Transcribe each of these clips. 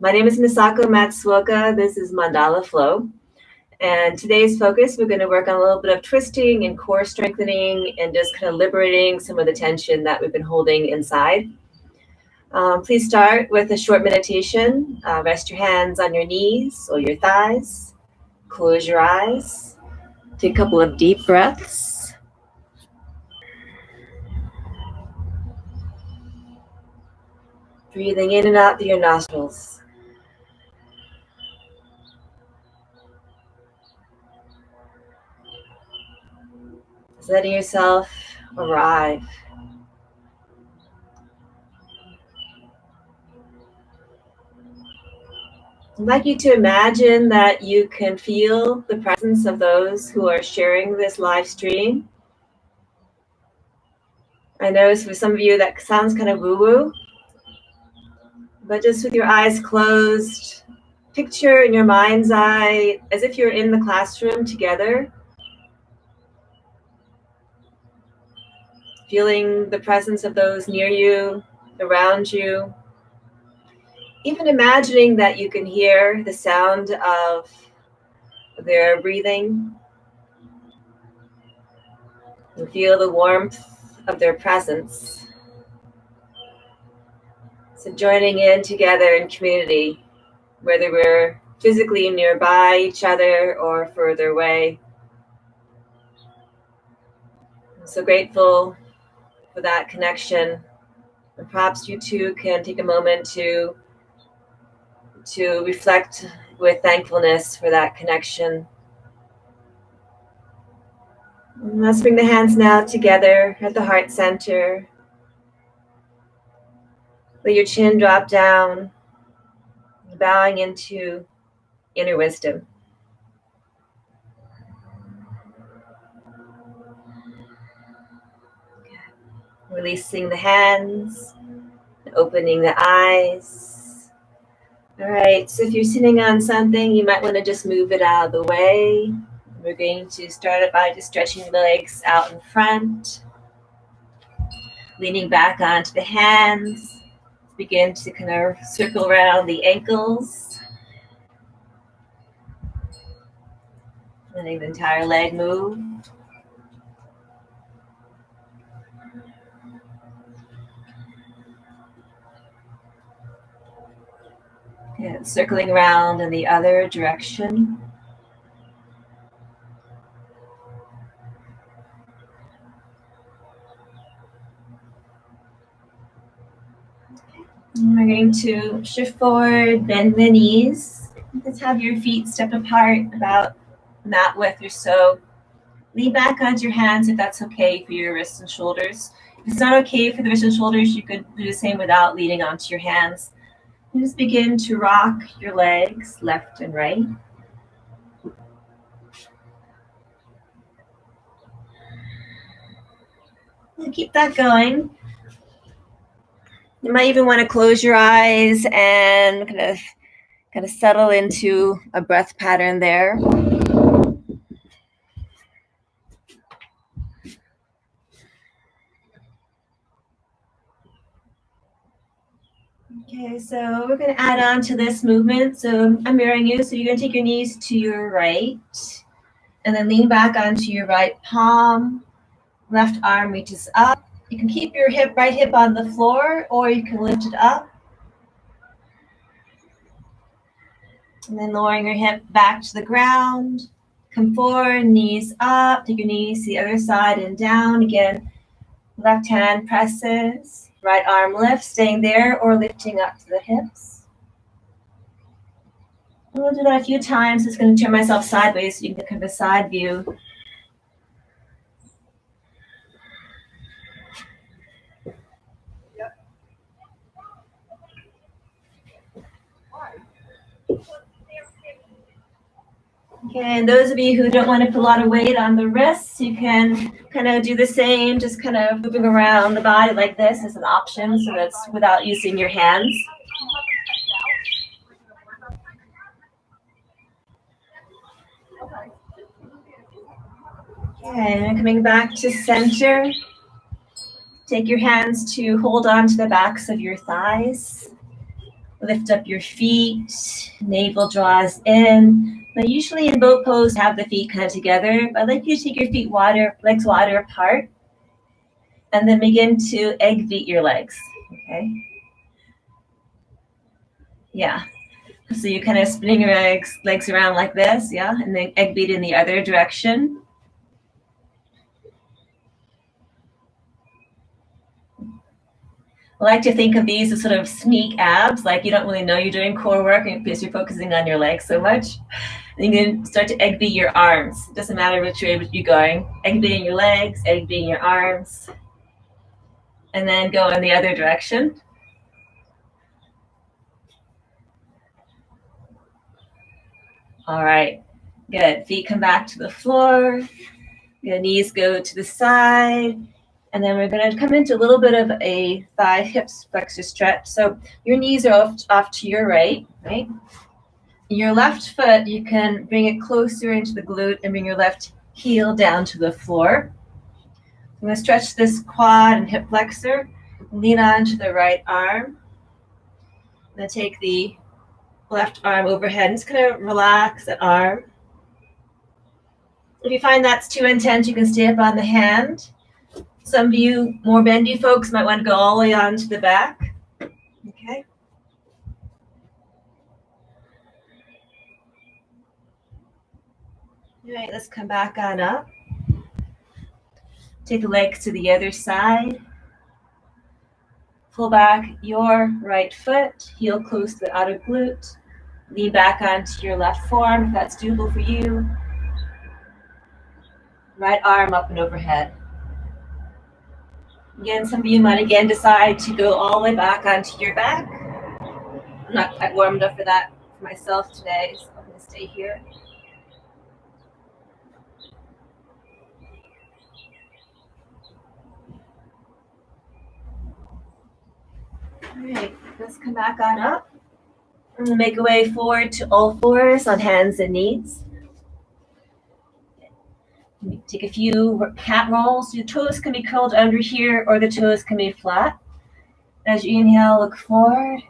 My name is Misako Matsuoka. This is Mandala Flow. And today's focus, we're going to work on a little bit of twisting and core strengthening and just kind of liberating some of the tension that we've been holding inside. Please start with a short meditation. Rest your hands on your knees or your thighs. Close your eyes. Take a couple of deep breaths. Breathing in and out through your nostrils. Just letting yourself arrive. I'd like you to imagine that you can feel the presence of those who are sharing this live stream. I know for some of you that sounds kind of woo-woo, but just with your eyes closed, picture in your mind's eye as if you're in the classroom together, feeling the presence of those near you, around you. Even imagining that you can hear the sound of their breathing and feel the warmth of their presence. So joining in together in community, whether we're physically nearby each other or further away. I'm so grateful for that connection. And perhaps you too can take a moment to reflect with thankfulness for that connection. And let's bring the hands now together at the heart center. Let your chin drop down, bowing into inner wisdom. Releasing the hands, opening the eyes. All right, so if you're sitting on something, you might want to just move it out of the way. We're going to start it by just stretching the legs out in front, leaning back onto the hands. Begin to kind of circle around the ankles. Letting the entire leg move. And circling around in the other direction. And we're going to shift forward, bend the knees. Just have your feet step apart about mat width or so. Lean back onto your hands if that's okay for your wrists and shoulders. If it's not okay for the wrists and shoulders, you could do the same without leaning onto your hands. And just begin to rock your legs left and right. And keep that going. You might even want to close your eyes and kind of settle into a breath pattern there. Okay, so we're going to add on to this movement. So I'm mirroring you. So you're going to take your knees to your right and then lean back onto your right palm. Left arm reaches up. You can keep your right hip on the floor or you can lift it up. And then lowering your hip back to the ground. Come forward, knees up. Take your knees to the other side and down. Again, left hand presses. Right arm lifts, staying there or lifting up to the hips. And we'll do that a few times. Just going to turn myself sideways so you can get kind of a side view. Okay, and those of you who don't want to put a lot of weight on the wrists, you can kind of do the same, just kind of moving around the body like this is an option, so that's without using your hands. Okay, and coming back to center. Take your hands to hold on to the backs of your thighs. Lift up your feet, navel draws in. Now usually in boat pose, have the feet kind of together, but I'd like you to take your feet legs wider apart, and then begin to egg beat your legs, okay? Yeah, so you're kind of spinning your legs around like this, yeah, and then egg beat in the other direction. I like to think of these as sort of sneak abs, like you don't really know you're doing core work because you're focusing on your legs so much. And you can start to egg beat your arms. It doesn't matter which way you're going. Egg beating your legs, egg beating your arms. And then go in the other direction. All right, good. Feet come back to the floor. Your knees go to the side. And then we're going to come into a little bit of a thigh hips flexor stretch. So your knees are off to your right? Your left foot, you can bring it closer into the glute and bring your left heel down to the floor. I'm going to stretch this quad and hip flexor. Lean onto the right arm. I'm going to take the left arm overhead and just kind of relax that arm. If you find that's too intense, you can stay up on the hand. Some of you more bendy folks might want to go all the way onto the back. Okay. All right, let's come back on up. Take the legs to the other side. Pull back your right foot, heel close to the outer glute. Lean back onto your left forearm if that's doable for you. Right arm up and overhead. Again, some of you might again decide to go all the way back onto your back. I'm not quite warmed up for that for myself today, so I'm going to stay here. All right, let's come back on up. I'm going to make a way forward to all fours on hands and knees. Take a few cat rolls. Your toes can be curled under here or the toes can be flat. As you inhale, look forward.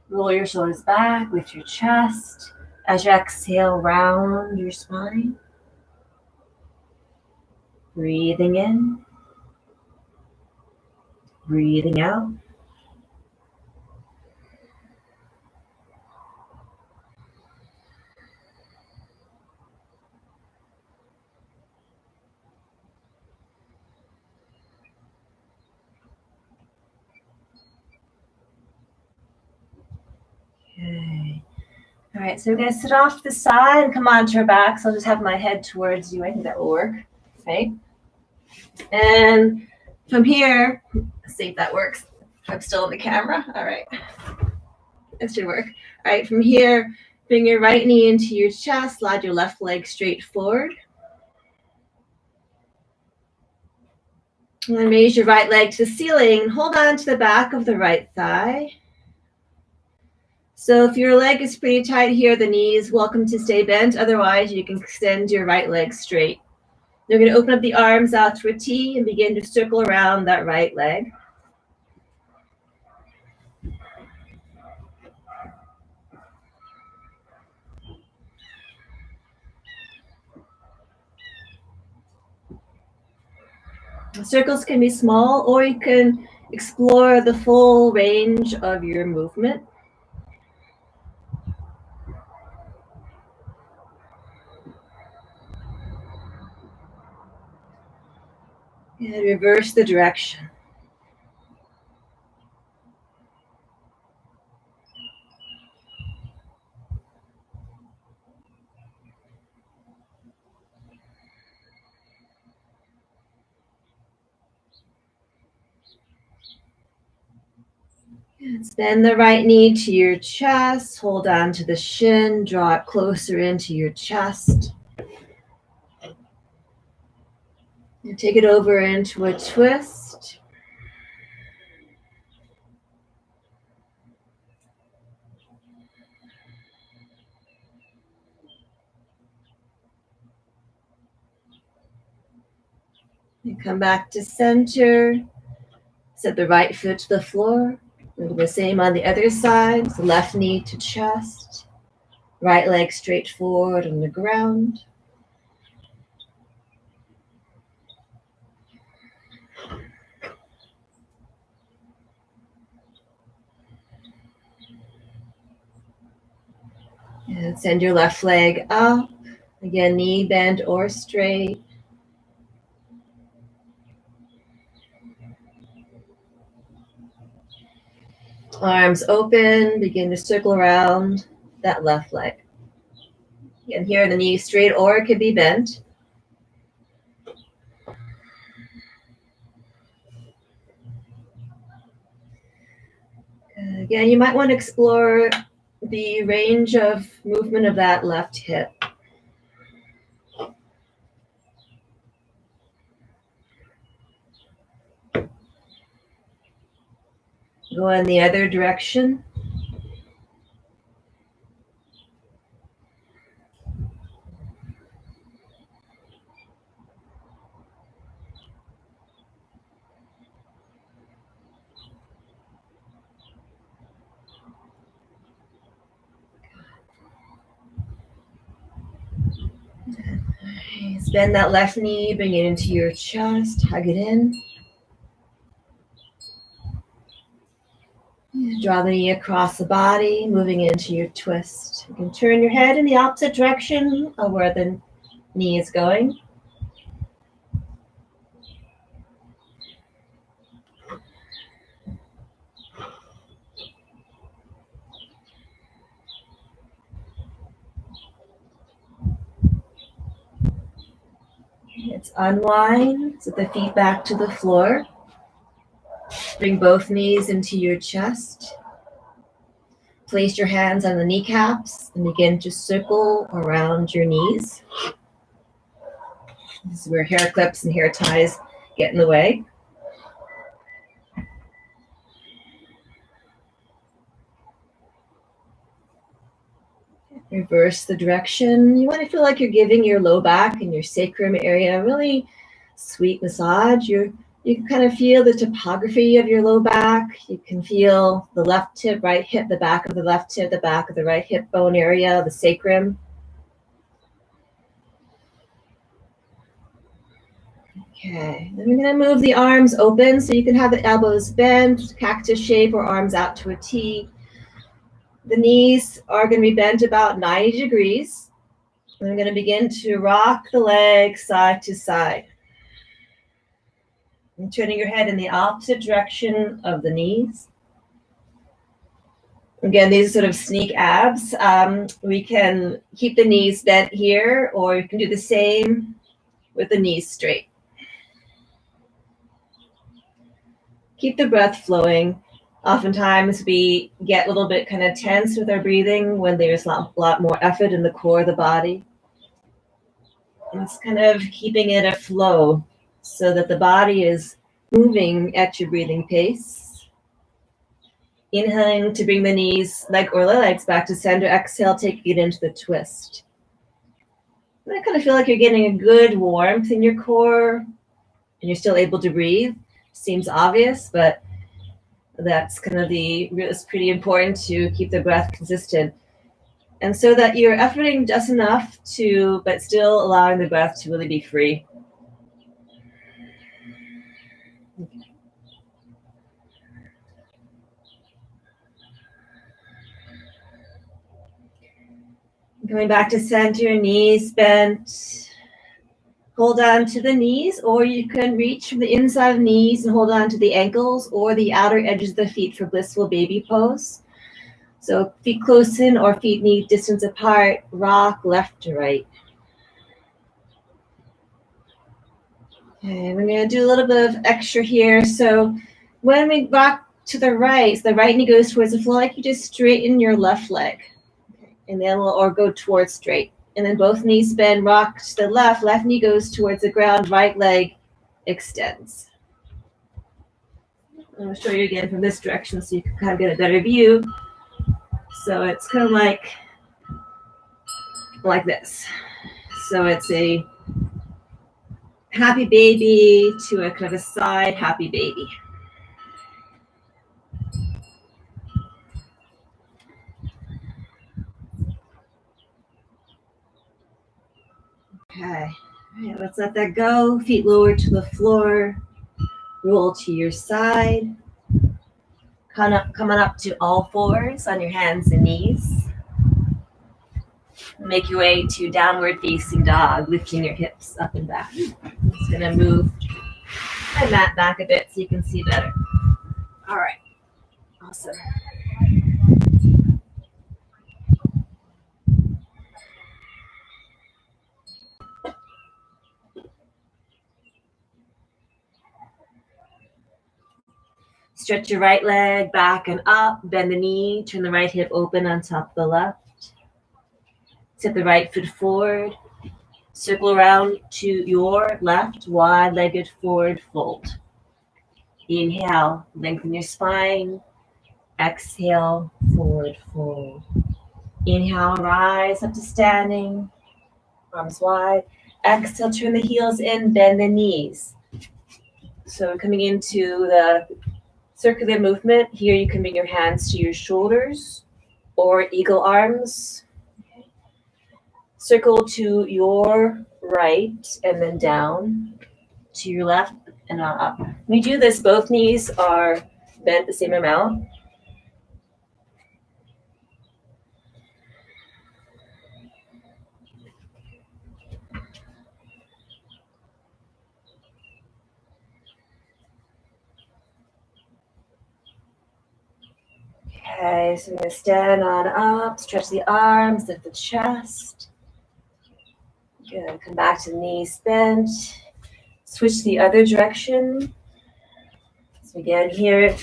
Roll your shoulders back, lift your chest. As you exhale, round your spine. Breathing in. Breathing out. Okay. All right, so we're going to sit off to the side and come onto our back. So I'll just have my head towards you. I think that will work. Okay. And from here, let's see if that works. I'm still in the camera. All right. That should work. All right, from here, bring your right knee into your chest. Slide your left leg straight forward. And then raise your right leg to the ceiling. Hold on to the back of the right thigh. So if your leg is pretty tight here, the knee is welcome to stay bent. Otherwise, you can extend your right leg straight. You're going to open up the arms out to a T and begin to circle around that right leg. The circles can be small, or you can explore the full range of your movement. And reverse the direction. Bend the right knee to your chest. Hold on to the shin. Draw it closer into your chest. And take it over into a twist. And come back to center. Set the right foot to the floor. We'll do the same on the other side. So left knee to chest, right leg straight forward on the ground. And send your left leg up. Again, knee bent or straight. Arms open, begin to circle around that left leg. Again, here the knee straight or it could be bent. Again, you might want to explore the range of movement of that left hip. Go in the other direction. Bend that left knee, bring it into your chest, hug it in. Draw the knee across the body, moving into your twist. You can turn your head in the opposite direction of where the knee is going. Let's unwind, set the feet back to the floor. Bring both knees into your chest. Place your hands on the kneecaps and begin to circle around your knees. This is where hair clips and hair ties get in the way. Reverse the direction. You want to feel like you're giving your low back and your sacrum area a really sweet massage. You can kind of feel the topography of your low back. You can feel the left hip, right hip, the back of the left hip, the back of the right hip bone area, the sacrum. Okay, then we're going to move the arms open so you can have the elbows bent, cactus shape, or arms out to a T. The knees are going to be bent about 90 degrees. And I'm going to begin to rock the legs side to side. And turning your head in the opposite direction of the knees. Again, these are sort of sneak abs. We can keep the knees bent here, or you can do the same with the knees straight. Keep the breath flowing. Oftentimes we get a little bit kind of tense with our breathing when there's a lot more effort in the core of the body. And it's kind of keeping it a flow so that the body is moving at your breathing pace. Inhaling to bring the knees, leg or legs back to center. Exhale, taking it into the twist. And I kind of feel like you're getting a good warmth in your core and you're still able to breathe. Seems obvious, but that's kind of it's pretty important to keep the breath consistent. And so that you're efforting just enough but still allowing the breath to really be free. Okay. Going back to center, knees bent. Hold on to the knees, or you can reach from the inside of the knees and hold on to the ankles or the outer edges of the feet for blissful baby pose. So feet close in or feet knee distance apart, rock left to right. Okay, we're going to do a little bit of extra here. So when we rock to the right, so the right knee goes towards the floor, like you just straighten your left leg. Okay, and then or go towards straight. And then both knees bend, rock to the left knee goes towards the ground, right leg extends. I'm going to show you again from this direction so you can kind of get a better view. So it's kind of like this. So it's a happy baby to a kind of a side happy baby. Okay. All right, let's let that go. Feet lower to the floor. Roll to your side. Coming up to all fours on your hands and knees. Make your way to downward facing dog, lifting your hips up and back. I'm just going to move my mat back a bit so you can see better. All right. Awesome. Stretch your right leg back and up, bend the knee, turn the right hip open on top of the left. Step the right foot forward, circle around to your left, wide-legged forward fold. Inhale, lengthen your spine. Exhale, forward fold. Inhale, rise up to standing, arms wide. Exhale, turn the heels in, bend the knees. So we're coming into the circular movement. Here you can bring your hands to your shoulders or eagle arms. Circle to your right and then down to your left and up. When we do this, both knees are bent the same amount. Okay, so we're going to stand on up, stretch the arms, lift the chest. Good, come back to the knees bent. Switch the other direction. So again, here,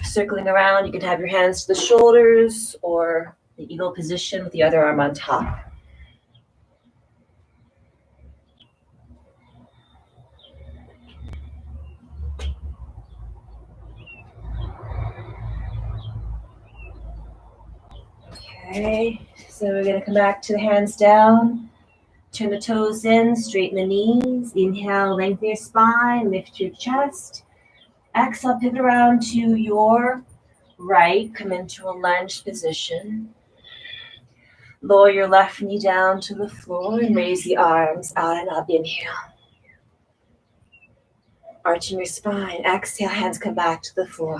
circling around, you can have your hands to the shoulders or the eagle position with the other arm on top. Okay, so we're going to come back to the hands down. Turn the toes in, straighten the knees. Inhale, lengthen your spine, lift your chest. Exhale, pivot around to your right. Come into a lunge position. Lower your left knee down to the floor and raise the arms out and up. Inhale. Arching your spine. Exhale, hands come back to the floor.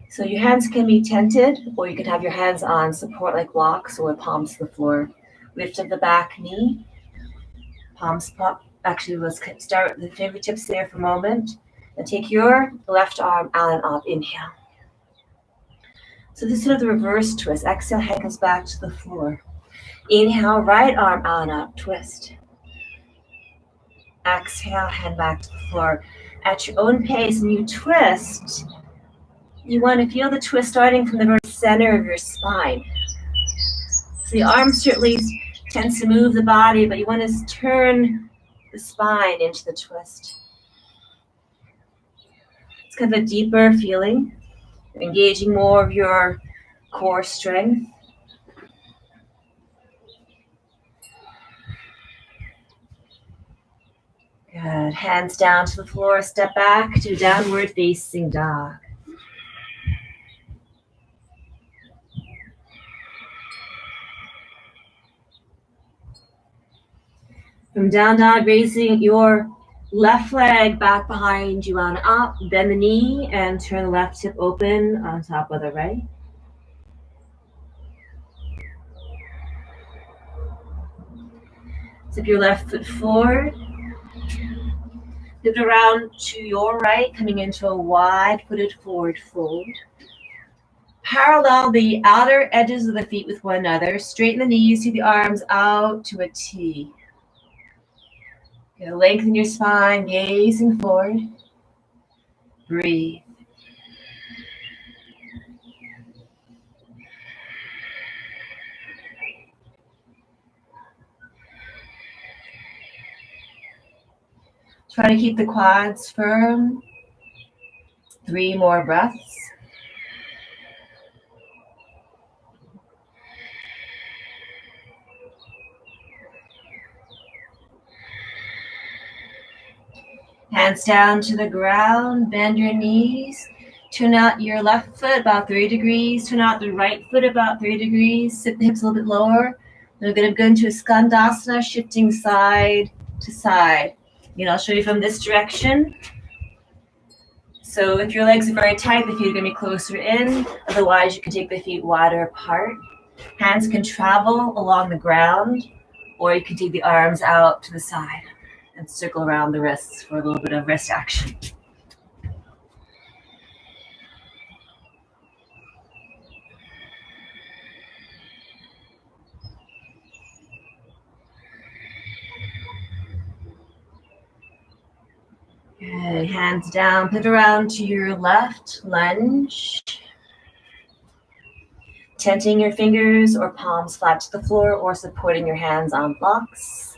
So your hands can be tented, or you can have your hands on support like blocks or with palms to the floor. Lift up the back knee. Palms pop. Actually, let's start with the fingertips there for a moment. And take your left arm out and up. Inhale. So this is sort of the reverse twist. Exhale, head comes back to the floor. Inhale, right arm out and up. Twist. Exhale, hand back to the floor. At your own pace, when you twist, you want to feel the twist starting from the very center of your spine. So the arm certainly tends to move the body, but you want to turn the spine into the twist. It's kind of a deeper feeling, engaging more of your core strength. Good. Hands down to the floor. Step back to downward facing dog. From down dog, raising your left leg back behind you on up. Bend the knee and turn the left hip open on top of the right. Step your left foot forward. Pivot around to your right, coming into a wide-footed forward fold. Parallel the outer edges of the feet with one another. Straighten the knees, see the arms out to a T. Lengthen your spine, gazing forward. Breathe. Try to keep the quads firm. 3 more breaths. Hands down to the ground, bend your knees. Turn out your left foot about 3 degrees. Turn out the right foot about 3 degrees. Sit the hips a little bit lower. We're going to go into a Skandasana, shifting side to side. I'll show you from this direction. So if your legs are very tight, the feet are going to be closer in. Otherwise, you can take the feet wider apart. Hands can travel along the ground, or you can take the arms out to the side and circle around the wrists for a little bit of wrist action. Good. Hands down, pivot around to your left, lunge. Tenting your fingers or palms flat to the floor or supporting your hands on blocks.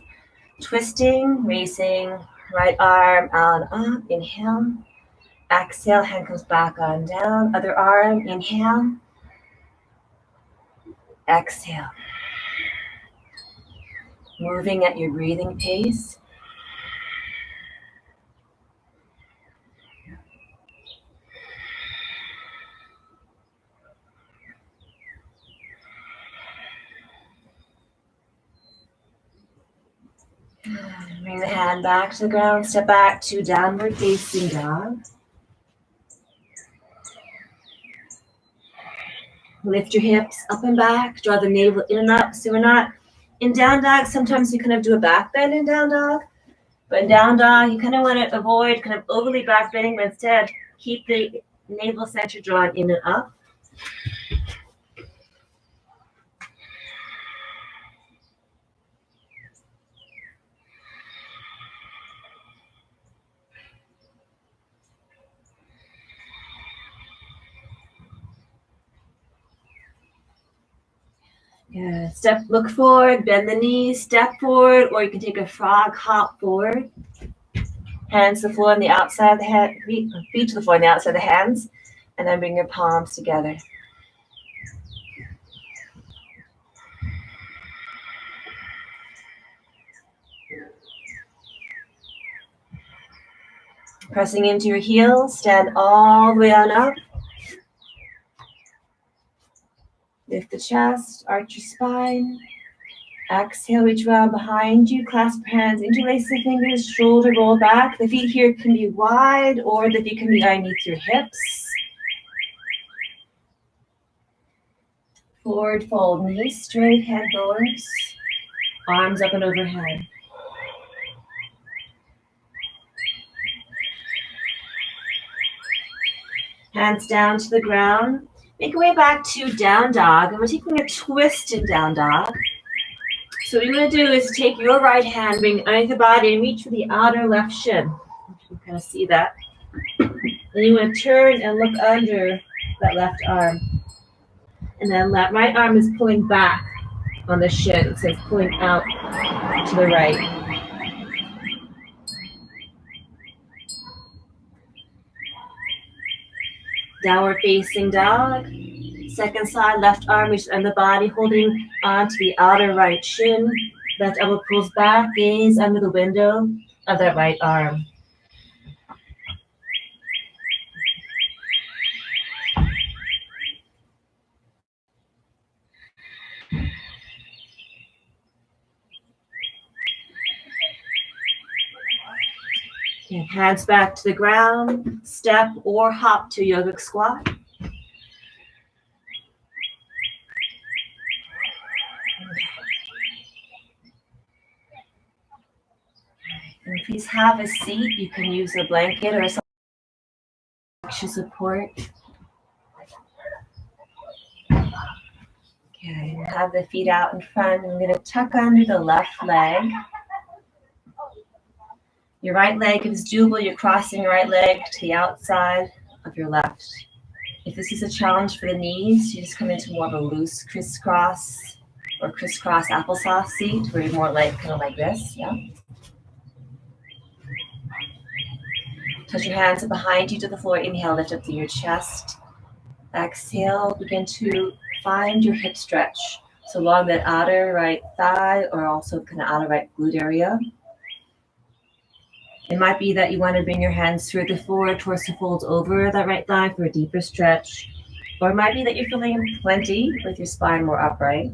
Twisting, raising, right arm out and up, inhale. Exhale, hand comes back on down. Other arm, inhale. Exhale. Moving at your breathing pace. Bring the hand back to the ground. Step back to downward facing dog. Lift your hips up and back. Draw the navel in and up. So we're not in down dog. Sometimes you kind of do a back bend in down dog. But in down dog, you kind of want to avoid kind of overly back bending, but instead keep the navel center drawn in and up. Yeah, look forward, bend the knees, step forward, or you can take a frog hop forward. Hands to the floor on the outside of the head, feet to the floor on the outside of the hands, and then bring your palms together. Pressing into your heels, stand all the way on up. Lift the chest, arch your spine. Exhale, reach around behind you, clasp your hands, interlace the fingers, shoulder roll back. The feet here can be wide or the feet can be underneath your hips. Forward fold, knees straight, head lowers, arms up and overhead. Hands down to the ground. Make your way back to down dog, and we're taking a twist in down dog. So what you're going to do is take your right hand, bring it underneath the body, and reach for the outer left shin. You can kind of see that. Then you want to turn and look under that left arm. And then that right arm is pulling back on the shin, so it's pulling out to the right. Downward facing dog. Second side, left arm reaches under the body, holding onto the outer right shin. Left elbow pulls back, gaze under the window of that right arm. And hands back to the ground, step or hop to yogic squat. And if you have a seat, you can use a blanket or some extra support. Okay, have the feet out in front. I'm going to tuck under the left leg. Your right leg, if it's doable, you're crossing your right leg to the outside of your left. If this is a challenge for the knees, you just come into more of a loose crisscross or crisscross applesauce seat where you're more like kind of like this, yeah. Touch your hands behind you to the floor. Inhale, lift up through your chest. Exhale, begin to find your hip stretch. So along that outer right thigh or also kind of outer right glute area. It might be that you want to bring your hands further forward towards the folds over that right thigh for a deeper stretch. Or it might be that you're feeling plenty with your spine more upright.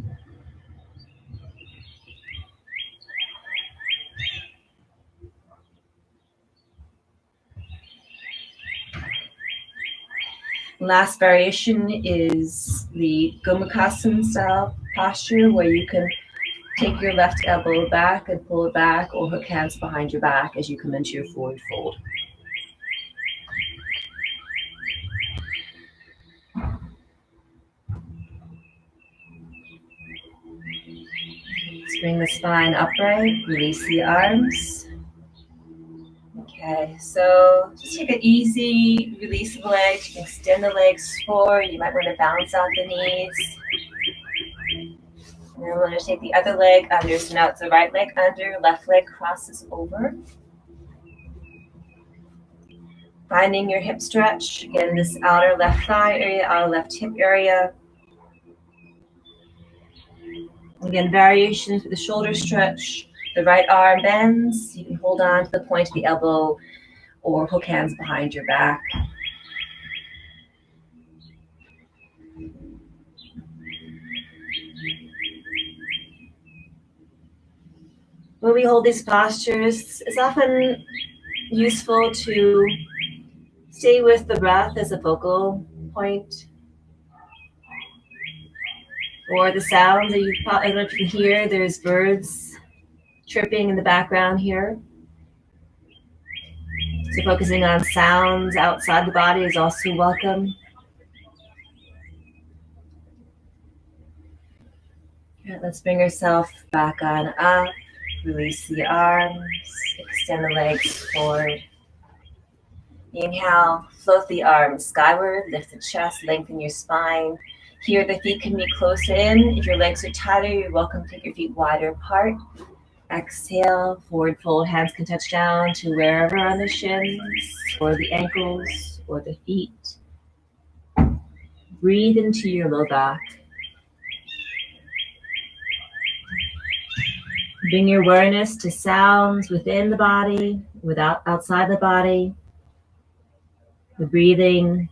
Last variation is the Gomukhasana style posture, where you can take your left elbow back and pull it back, or hook hands behind your back as you come into your forward fold. Let's bring the spine upright, release the arms. Okay, so just take it easy, release the legs, you can extend the legs forward, you might want to balance out the knees. And then we're going to take the other leg under, so now it's the right leg under, left leg crosses over. Finding your hip stretch, again, this outer left thigh area, outer left hip area. Again, variations with the shoulder stretch, the right arm bends, you can hold on to the point of the elbow or hook hands behind your back. When we hold these postures, it's often useful to stay with the breath as a focal point, or the sounds that you probably can hear. There's birds chirping in the background here. So focusing on sounds outside the body is also welcome. All right, let's bring ourselves back on up. Release the arms, extend the legs forward. Inhale, float the arms skyward, lift the chest, lengthen your spine. Here, the feet can be closer in. If your legs are tighter, you're welcome to take your feet wider apart. Exhale, forward fold, hands can touch down to wherever on the shins, or the ankles, or the feet. Breathe into your low back. Bring your awareness to sounds within the body, outside the body. The breathing,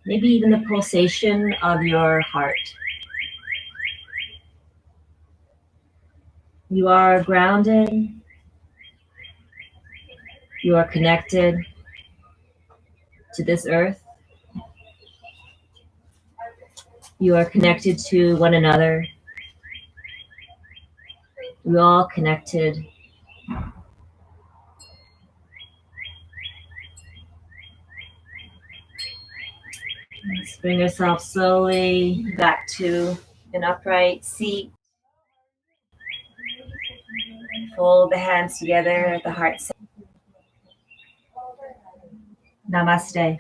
maybe even the pulsation of your heart. You are grounded. You are connected to this earth. You are connected to one another. We're all connected. Let's bring ourselves slowly back to an upright seat. Fold the hands together at the heart center. Namaste.